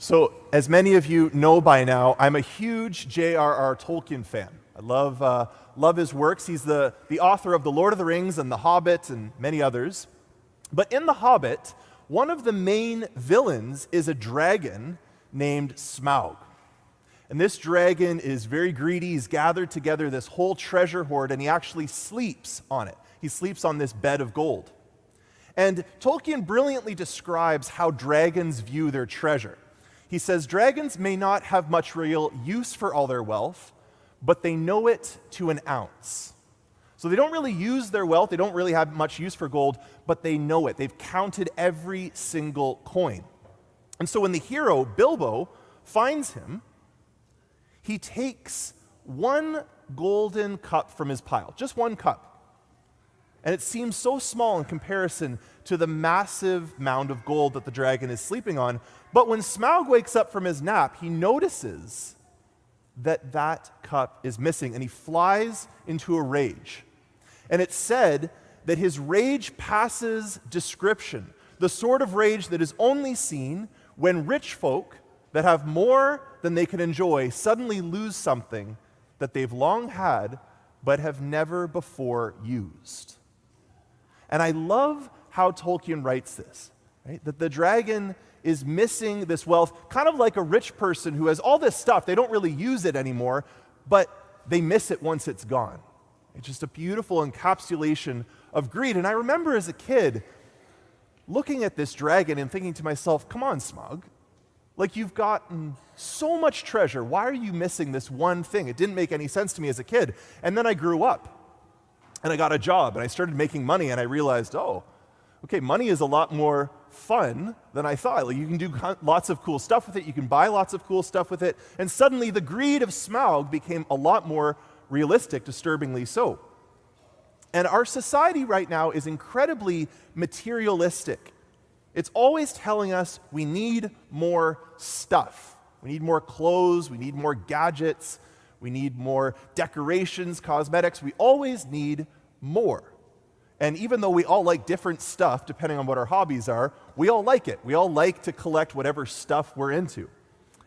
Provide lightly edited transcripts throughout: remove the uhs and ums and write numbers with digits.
So, as many of you know by now, I'm a huge J.R.R. Tolkien fan. I love his works. He's the author of The Lord of the Rings and The Hobbit and many others. But in The Hobbit, one of the main villains is a dragon named Smaug. And this dragon is very greedy. He's gathered together this whole treasure hoard, and he actually sleeps on it. He sleeps on this bed of gold. And Tolkien brilliantly describes how dragons view their treasure. He says, dragons may not have much real use for all their wealth, but they know it to an ounce. So they don't really use their wealth, they don't really have much use for gold, but they know it. They've counted every single coin. And so when the hero, Bilbo, finds him, he takes one golden cup from his pile, just one cup. And it seems so small in comparison to the massive mound of gold that the dragon is sleeping on. But when Smaug wakes up from his nap, he notices that that cup is missing, and he flies into a rage. And it's said that his rage passes description, the sort of rage that is only seen when rich folk that have more than they can enjoy suddenly lose something that they've long had but have never before used. And I love how Tolkien writes this, right? That the dragon is missing this wealth, kind of like a rich person who has all this stuff. They don't really use it anymore, but they miss it once it's gone. It's just a beautiful encapsulation of greed. And I remember as a kid looking at this dragon and thinking to myself, come on, Smaug. Like, you've gotten so much treasure. Why are you missing this one thing? It didn't make any sense to me as a kid. And then I grew up. And I got a job, and I started making money, and I realized, oh, okay, money is a lot more fun than I thought. Like, you can do lots of cool stuff with it, you can buy lots of cool stuff with it, and suddenly the greed of Smaug became a lot more realistic, disturbingly so. And our society right now is incredibly materialistic. It's always telling us we need more stuff. We need more clothes, we need more gadgets, we need more decorations, cosmetics. We always need more. And even though we all like different stuff, depending on what our hobbies are, we all like it. We all like to collect whatever stuff we're into.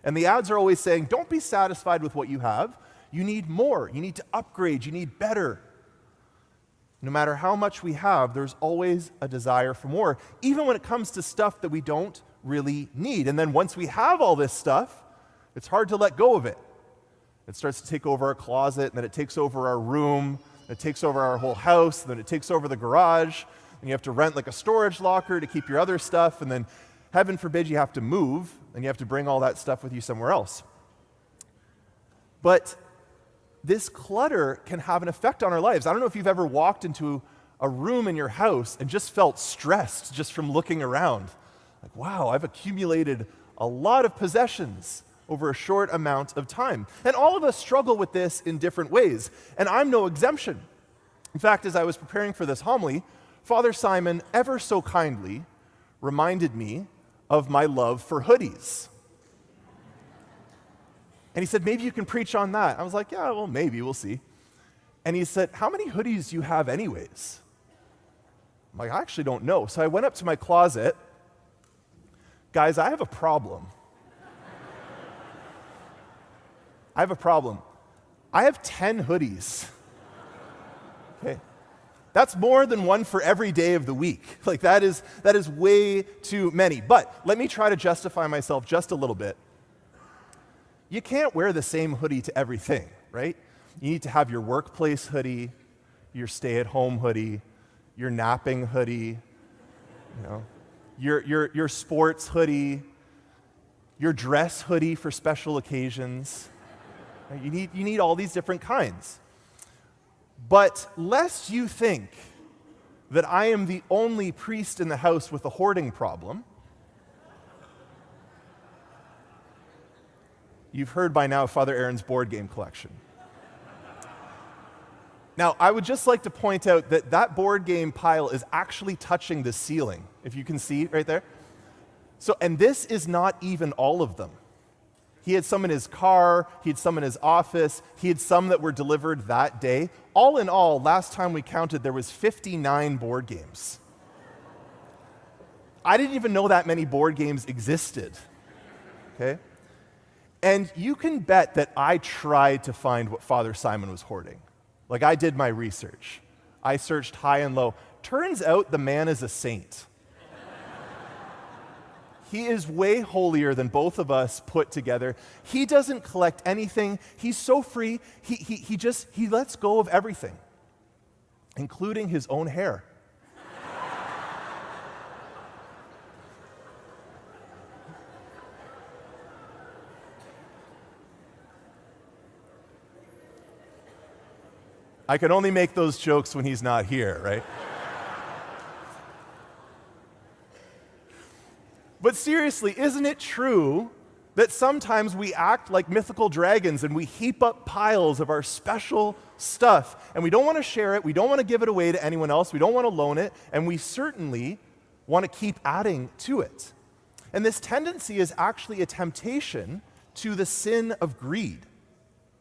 And the ads are always saying, don't be satisfied with what you have. You need more. You need to upgrade. You need better. No matter how much we have, there's always a desire for more, even when it comes to stuff that we don't really need. And then once we have all this stuff, it's hard to let go of it. It starts to take over our closet, and then it takes over our room, it takes over our whole house, and then it takes over the garage, and you have to rent like a storage locker to keep your other stuff, and then heaven forbid you have to move, and you have to bring all that stuff with you somewhere else. But this clutter can have an effect on our lives. I don't know if you've ever walked into a room in your house and just felt stressed just from looking around. Like, wow, I've accumulated a lot of possessions over a short amount of time. And all of us struggle with this in different ways, and I'm no exemption. In fact, as I was preparing for this homily, Father Simon ever so kindly reminded me of my love for hoodies. And he said, maybe you can preach on that. I was like, yeah, well, maybe, we'll see. And he said, how many hoodies do you have anyways? I'm like, I actually don't know. So I went up to my closet. Guys, I have a problem. I have a problem. I have 10 hoodies. Okay. That's more than one for every day of the week. Like, that is way too many. But let me try to justify myself just a little bit. You can't wear the same hoodie to everything, right? You need to have your workplace hoodie, your stay-at-home hoodie, your napping hoodie, your sports hoodie, your dress hoodie for special occasions. You need all these different kinds. But lest you think that I am the only priest in the house with a hoarding problem, you've heard by now Father Aaron's board game collection. Now, I would just like to point out that that board game pile is actually touching the ceiling, if you can see right there. So, and this is not even all of them. He had some in his car, he had some in his office, he had some that were delivered that day. All in all, last time we counted, there was 59 board games. I didn't even know that many board games existed. okay? And you can bet that I tried to find what Father Simon was hoarding. Like, I did my research. I searched high and low. Turns out the man is a saint. He is way holier than both of us put together. He doesn't collect anything. He's so free. He lets go of everything, including his own hair. I can only make those jokes when he's not here, right? But seriously, isn't it true that sometimes we act like mythical dragons and we heap up piles of our special stuff and we don't want to share it, we don't want to give it away to anyone else, we don't want to loan it, and we certainly want to keep adding to it? And this tendency is actually a temptation to the sin of greed.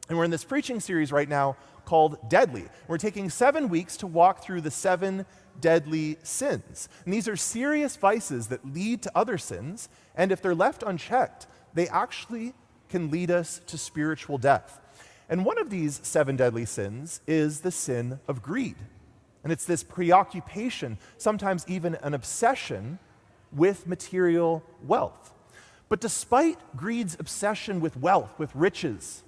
And we're in this preaching series right now called Deadly. We're taking 7 weeks to walk through the 7 deadly sins. And these are serious vices that lead to other sins, and if they're left unchecked, they actually can lead us to spiritual death. And one of these 7 deadly sins is the sin of greed. And it's this preoccupation, sometimes even an obsession, with material wealth. But despite greed's obsession with wealth, with riches,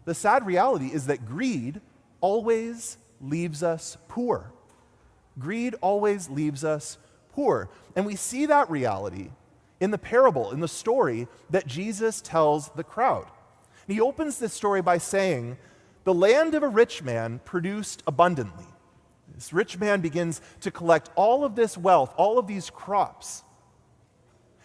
the sad reality is that greed always leaves us poor. Greed always leaves us poor. And we see that reality in the parable, in the story that Jesus tells the crowd. And he opens this story by saying, the land of a rich man produced abundantly. This rich man begins to collect all of this wealth, all of these crops.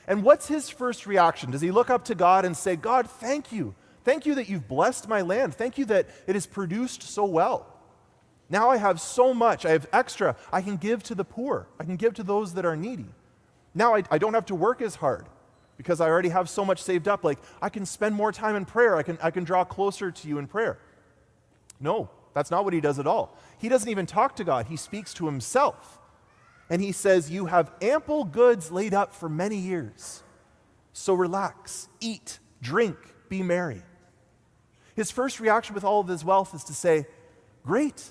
And what's his first reaction? Does he look up to God and say, God, thank you. Thank you that you've blessed my land. Thank you that it has produced so well. Now I have so much. I have extra. I can give to the poor. I can give to those that are needy. Now I don't have to work as hard because I already have so much saved up. Like, I can spend more time in prayer. I can draw closer to you in prayer. No, that's not what he does at all. He doesn't even talk to God. He speaks to himself. And he says, you have ample goods laid up for many years. So relax, eat, drink, be merry. His first reaction with all of his wealth is to say, great,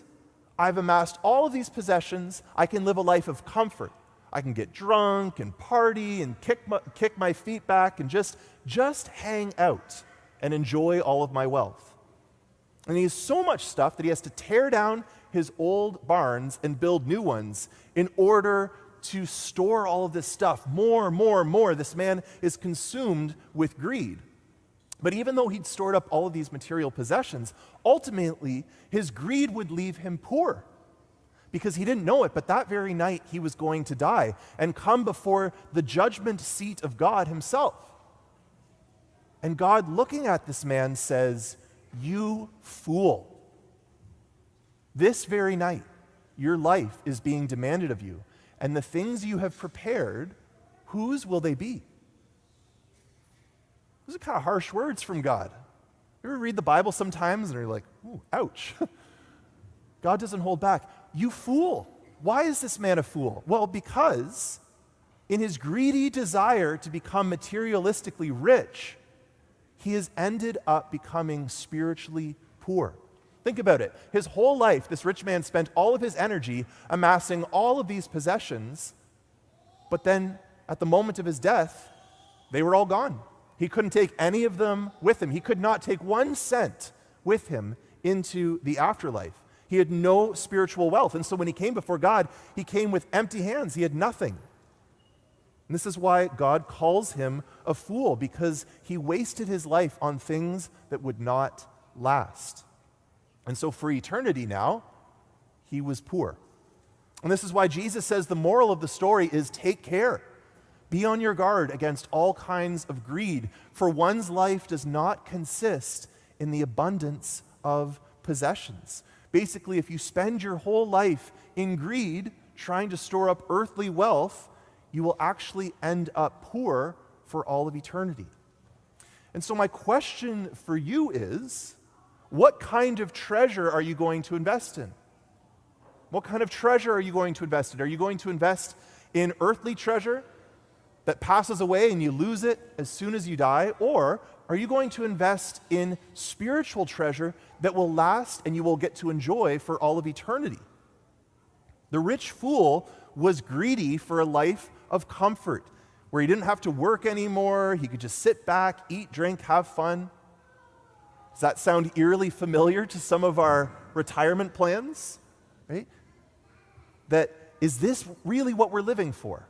I've amassed all of these possessions. I can live a life of comfort. I can get drunk and party and kick my feet back and just hang out and enjoy all of my wealth. And he has so much stuff that he has to tear down his old barns and build new ones in order to store all of this stuff. More. This man is consumed with greed. But even though he'd stored up all of these material possessions, ultimately his greed would leave him poor because he didn't know it, but that very night he was going to die and come before the judgment seat of God himself. And God, looking at this man, says, you fool. This very night, your life is being demanded of you, and the things you have prepared, whose will they be? Those are kind of harsh words from God. You ever read the Bible sometimes and you're like, ooh, ouch. God doesn't hold back. You fool. Why is this man a fool? Well, because in his greedy desire to become materialistically rich, he has ended up becoming spiritually poor. Think about it. His whole life, this rich man spent all of his energy amassing all of these possessions, but then at the moment of his death, they were all gone. He couldn't take any of them with him. He could not take 1 cent with him into the afterlife. He had no spiritual wealth. And so when he came before God, he came with empty hands. He had nothing. And this is why God calls him a fool, because he wasted his life on things that would not last. And so for eternity now, he was poor. And this is why Jesus says the moral of the story is take care. Be on your guard against all kinds of greed, for one's life does not consist in the abundance of possessions. Basically, if you spend your whole life in greed, trying to store up earthly wealth, you will actually end up poor for all of eternity. And so my question for you is, what kind of treasure are you going to invest in? What kind of treasure are you going to invest in? Are you going to invest in earthly treasure? that passes away and you lose it as soon as you die? Or are you going to invest in spiritual treasure that will last and you will get to enjoy for all of eternity? The rich fool was greedy for a life of comfort, where he didn't have to work anymore, he could just sit back, eat, drink, have fun. Does that sound eerily familiar to some of our retirement plans? Right? Is this really what we're living for?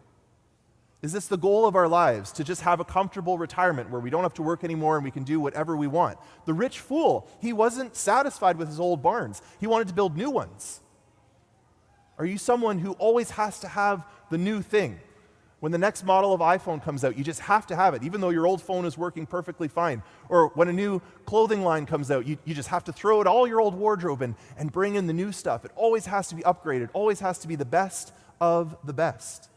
Is this the goal of our lives, to just have a comfortable retirement where we don't have to work anymore and we can do whatever we want? The rich fool, he wasn't satisfied with his old barns. He wanted to build new ones. Are you someone who always has to have the new thing? When the next model of iPhone comes out, you just have to have it, even though your old phone is working perfectly fine. Or when a new clothing line comes out, you just have to throw out all your old wardrobe and bring in the new stuff. It always has to be upgraded, always has to be the best of the best.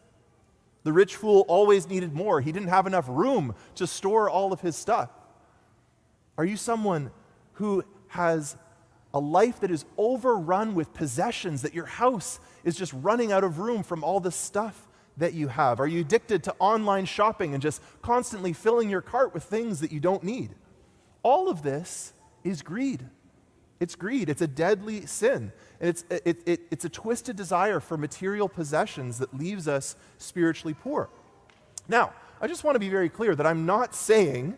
The rich fool always needed more. He didn't have enough room to store all of his stuff. Are you someone who has a life that is overrun with possessions, that your house is just running out of room from all the stuff that you have? Are you addicted to online shopping and just constantly filling your cart with things that you don't need? All of this is greed. It's greed. It's a deadly sin. And it's a twisted desire for material possessions that leaves us spiritually poor. Now, I just want to be very clear that I'm not saying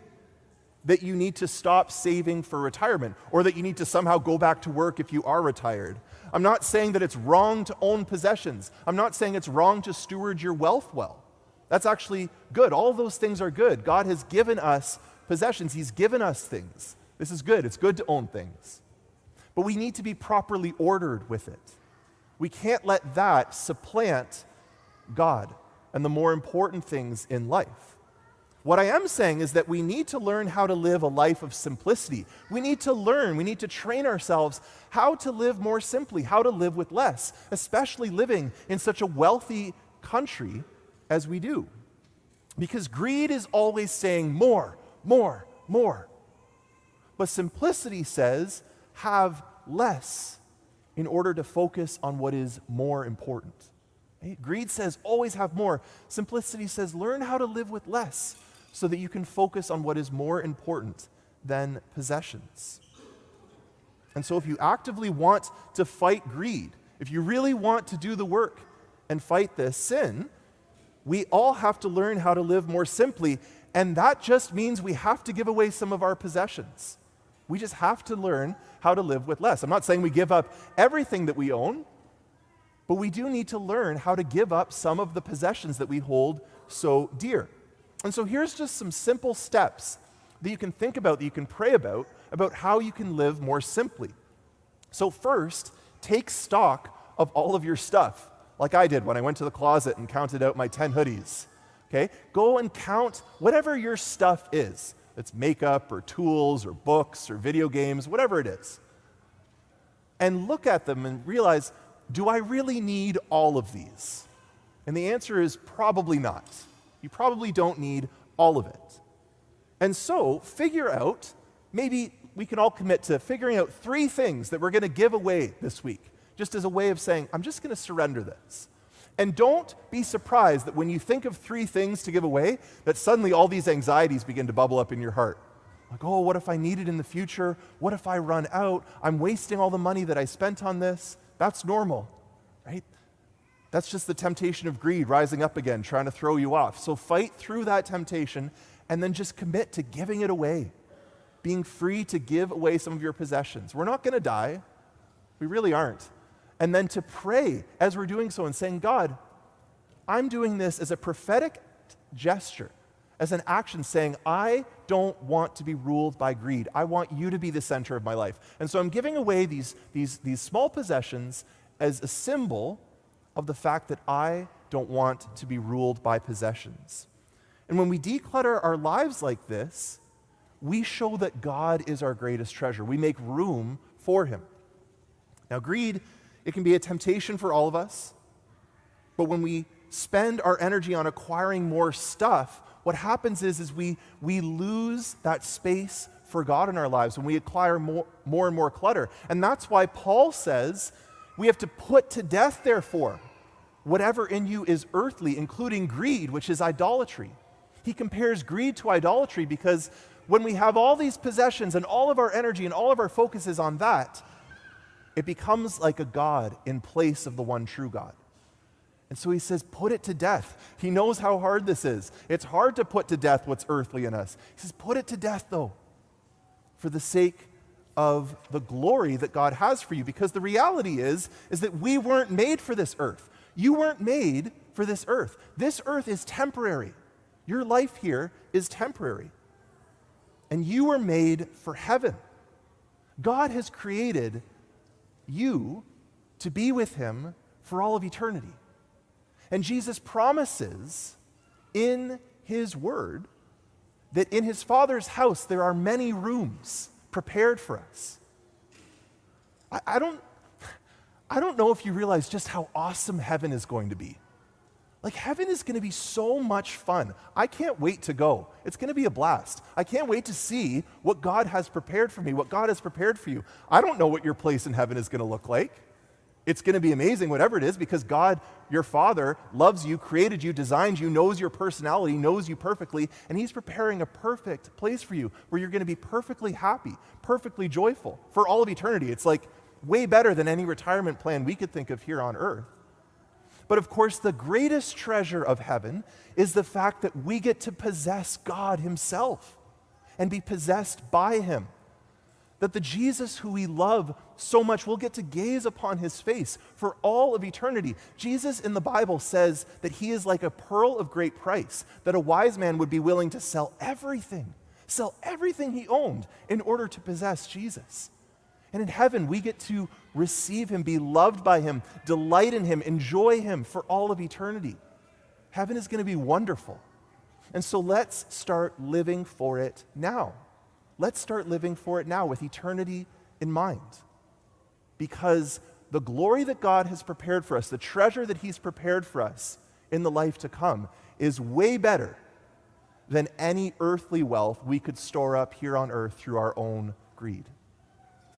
that you need to stop saving for retirement or that you need to somehow go back to work if you are retired. I'm not saying that it's wrong to own possessions. I'm not saying it's wrong to steward your wealth well. That's actually good. All of those things are good. God has given us possessions. He's given us things. This is good. It's good to own things. But we need to be properly ordered with it. We can't let that supplant God and the more important things in life. What I am saying is that we need to learn how to live a life of simplicity. We need to train ourselves how to live more simply, how to live with less, especially living in such a wealthy country as we do. Because greed is always saying more, more, more. But simplicity says, have less in order to focus on what is more important. Right? Greed says, always have more. Simplicity says, learn how to live with less so that you can focus on what is more important than possessions. And so if you actively want to fight greed, if you really want to do the work and fight this sin, we all have to learn how to live more simply, and that just means we have to give away some of our possessions. We just have to learn how to live with less. I'm not saying we give up everything that we own, but we do need to learn how to give up some of the possessions that we hold so dear. And so here's just some simple steps that you can think about, that you can pray about how you can live more simply. So first, take stock of all of your stuff, like I did when I went to the closet and counted out my 10 hoodies. Okay? Go and count whatever your stuff is. It's makeup or tools or books or video games, whatever it is. And look at them and realize, do I really need all of these? And the answer is probably not. You probably don't need all of it. And so figure out, maybe we can all commit to figuring out 3 things that we're going to give away this week, just as a way of saying, I'm just going to surrender this. And don't be surprised that when you think of 3 things to give away, that suddenly all these anxieties begin to bubble up in your heart. Like, oh, what if I need it in the future? What if I run out? I'm wasting all the money that I spent on this. That's normal, right? That's just the temptation of greed rising up again, trying to throw you off. So fight through that temptation and then just commit to giving it away, being free to give away some of your possessions. We're not going to die. We really aren't. And then to pray as we're doing so and saying, God, I'm doing this as a prophetic gesture, as an action saying, I don't want to be ruled by greed. I want you to be the center of my life. And so I'm giving away these small possessions as a symbol of the fact that I don't want to be ruled by possessions. And when we declutter our lives like this, we show that God is our greatest treasure. We make room for him. Now, greed, it can be a temptation for all of us, but when we spend our energy on acquiring more stuff, what happens is we lose that space for God in our lives when we acquire more and more clutter. And that's why Paul says we have to put to death, therefore, whatever in you is earthly, including greed, which is idolatry. He compares greed to idolatry because when we have all these possessions and all of our energy and all of our focus is on that, it becomes like a god in place of the one true God. And so he says, put it to death. He knows how hard this is. It's hard to put to death what's earthly in us. He says, put it to death, though, for the sake of the glory that God has for you. Because the reality is that we weren't made for this earth. You weren't made for this earth. This earth is temporary. Your life here is temporary. And you were made for heaven. God has created you to be with him for all of eternity. And Jesus promises in his word that in his Father's house there are many rooms prepared for us. I don't know if you realize just how awesome heaven is going to be. Like, heaven is going to be so much fun. I can't wait to go. It's going to be a blast. I can't wait to see what God has prepared for me, what God has prepared for you. I don't know what your place in heaven is going to look like. It's going to be amazing, whatever it is, because God, your Father, loves you, created you, designed you, knows your personality, knows you perfectly, and he's preparing a perfect place for you where you're going to be perfectly happy, perfectly joyful for all of eternity. It's like way better than any retirement plan we could think of here on earth. But of course, the greatest treasure of heaven is the fact that we get to possess God himself and be possessed by him. That the Jesus who we love so much, we'll get to gaze upon his face for all of eternity. Jesus in the Bible says that he is like a pearl of great price, that a wise man would be willing to sell everything he owned in order to possess Jesus. And in heaven, we get to receive him, be loved by him, delight in him, enjoy him for all of eternity. Heaven is going to be wonderful. And so let's start living for it now. Let's start living for it now with eternity in mind. Because the glory that God has prepared for us, the treasure that he's prepared for us in the life to come, is way better than any earthly wealth we could store up here on earth through our own greed.